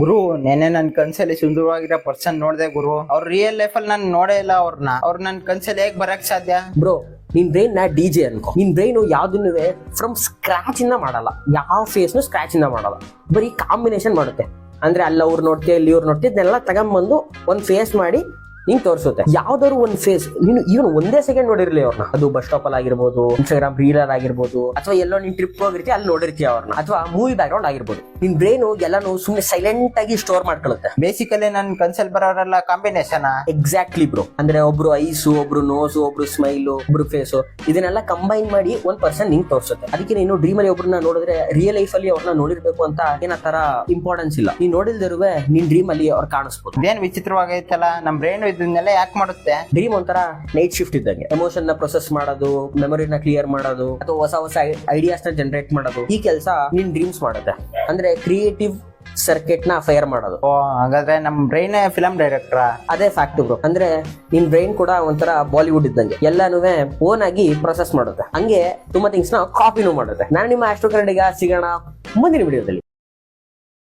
ಗುರು ನೆನೆ ನನ್ ಕನ್ಸಲ್ಲಿ ಸುಂದರವಾಗಿರೋ ಪರ್ಸನ್ ನೋಡ್ದೆ ಗುರು. ಅವ್ರ ರಿಯಲ್ ಲೈಫ್ ಅಲ್ಲಿ ನಾನು ನೋಡೇ ಇಲ್ಲ ಅವ್ರನ್ನ. ಅವ್ರ ನನ್ ಕನ್ಸಲ್ಲಿ ಹೇಗ್ ಬರಕ್ ಸಾಧ್ಯ? ಬ್ರೋ, ನಿನ್ ಬ್ರೈನ್ ನ ಡಿಜೆ ಅನ್ಕೋ. ನಿನ್ ಬ್ರೈನ್ ಯಾವ್ದನ್ನು ಫ್ರಮ್ ಸ್ಕ್ರಾಚ್ ಇಂದ ಮಾಡಲ್ಲ, ಯಾವ ಫೇಸ್ ನು ಸ್ಕ್ರಾಚ್ ಇಂದ ಮಾಡಲ್ಲ, ಬರೀ ಕಾಂಬಿನೇಷನ್ ಮಾಡುತ್ತೆ. ಅಂದ್ರೆ ಅಲ್ಲಿ ಅವ್ರು ನೋಡ್ತೀಯ, ಇಲ್ಲಿ ಇವ್ರು ನೋಡ್ತೀಯ, ಇದನ್ನೆಲ್ಲ ತಗೊಂಡ್ಬಂದು ಒಂದ್ ಫೇಸ್ ಮಾಡಿ ನಿಂಗೆ ತೋರಿಸುತ್ತೆ. ಯಾವ್ದಾದ್ರು ಒಂದ್ ಫೇಸ್ ನೀನು ಈವನ್ ಒಂದೇ ಸೆಕೆಂಡ್ ನೋಡಿರ್ಲಿ ಅವ್ರನ್ನ, ಅದು ಬಸ್ ಸ್ಟಾಪ್ ಅಲ್ಲಿ ಆಗಿರ್ಬೋದು, ಇನ್ಸ್ಟಾಗ್ರಾಮ್ ರೀಲರ್ ಆಗಿರ್ಬೋದು, ಅಥವಾ ಎಲ್ಲೋ ನೀನ್ ಟ್ರಿಪ್ ಹೋಗಿರ್ತೀಯ ಅಲ್ಲಿ ನೋಡಿರ್ತೀಯ ಅವ್ರನ್ನ, ಅಥವಾ ಮೂವಿ ಬ್ಯಾಕ್ ಗ್ರೌಂಡ್ ಆಗಿರ್ಬೋದು. ನಿನ್ ಬ್ರೈನ್ ಎಲ್ಲಾನು ಸುಮ್ನೆ ಸೈಲೆಂಟ್ ಆಗಿ ಸ್ಟೋರ್ ಮಾಡ್ಕೊಳ್ಳುತ್ತೆ. ಬೇಸಿಕಲಿ ನನ್ ಕನ್ಸಲ್ಲಿ ಬರೋರೆಲ್ಲ ಕಾಂಬಿನೇಷನ್. Exactly bro. ಅಂದ್ರೆ ಒಬ್ರು ಐಸು, ಒಬ್ರು ನೋಸು, ಒಬ್ರು ಸ್ಮೈಲು, ಒಬ್ರು ಫೇಸು, ಇದನ್ನೆಲ್ಲ ಕಂಬೈನ್ ಮಾಡಿ ಒಂದ್ ಪರ್ಸನ್ ನಿಂಗೆ ತೋರಿಸುತ್ತೆ. ಅದಕ್ಕೆ ನೀನು ಡ್ರೀಮ್ ಅಲ್ಲಿ ಒಬ್ರನ್ನ ನೋಡಿದ್ರೆ ರಿಯಲ್ ಲೈಫ್ ಅಲ್ಲಿ ಅವ್ರನ್ನ ನೋಡಿರ್ಬೇಕು ಅಂತ ಏನ ತರ ಇಂಪಾರ್ಟೆನ್ಸ್ ಇಲ್ಲ. ನೀನ್ ನೋಡಿಲ್ದಿರುವೆ ನಿನ್ ಡ್ರೀಮ್ ಅಲ್ಲಿ ಅವ್ರು ಕಾಣಿಸ್ಬೋದು. ಇದೇನ್ ವಿಚಿತ್ರವಾಗೈತಲ್ಲ, ನಮ್ ಬ್ರೈನ್ ಇದನ್ನೆಲ್ಲ ಯಾಕೆ ಮಾಡುತ್ತೆ? ಡ್ರೀಮ್ ಒಂಥರ ನೈಟ್ ಶಿಫ್ಟ್ ಇದ್ದಂಗೆ. ಎಮೋಷನ್ ನ ಪ್ರೊಸೆಸ್ ಮಾಡೋದು, ಮೆಮೊರಿನ ಕ್ಲಿಯರ್ ಮಾಡೋದು, ಅಥವಾ ಹೊಸ ಹೊಸ ಐಡಿಯಾಸ್ ನ ಜನರೇಟ್ ಮಾಡೋದು, ಈ ಕೆಲಸ ನಿನ್ ಡ್ರೀಮ್ಸ್ ಮಾಡುತ್ತೆ. ಅಂದ್ರೆ ಕ್ರಿಯೇಟಿವ್ ಸರ್ಕಿಟ್ ನ ಫೈರ್ ಮಾಡೋದು. ಓ, ಹಾಗಾದ್ರೆ ನಮ್ ಬ್ರೈನ್ ಫಿಲಂ ಡೈರೆಕ್ಟರ್. ಅದೇ ಫ್ಯಾಕ್ಟ್ ಬ್ರೋ. ಅಂದ್ರೆ ನಿನ್ ಬ್ರೈನ್ ಕೂಡ ಒಂಥರ ಬಾಲಿವುಡ್ ಇದ್ದಂಗೆ, ಎಲ್ಲಾನು ಓನ್ ಆಗಿ ಪ್ರೊಸೆಸ್ ಮಾಡುತ್ತೆ. ಹಂಗೆ ತುಂಬಾ ಥಿಂಗ್ಸ್ ನ ಕಾಪಿನೂ ಮಾಡುತ್ತೆ. ನಾನು ನಿಮ್ಮ ಆಸ್ಟ್ರೋ ಕನ್ನಡಿಗ. ಸಿಗೋಣ ಮುಂದಿನ ವಿಡಿಯೋದಲ್ಲಿ.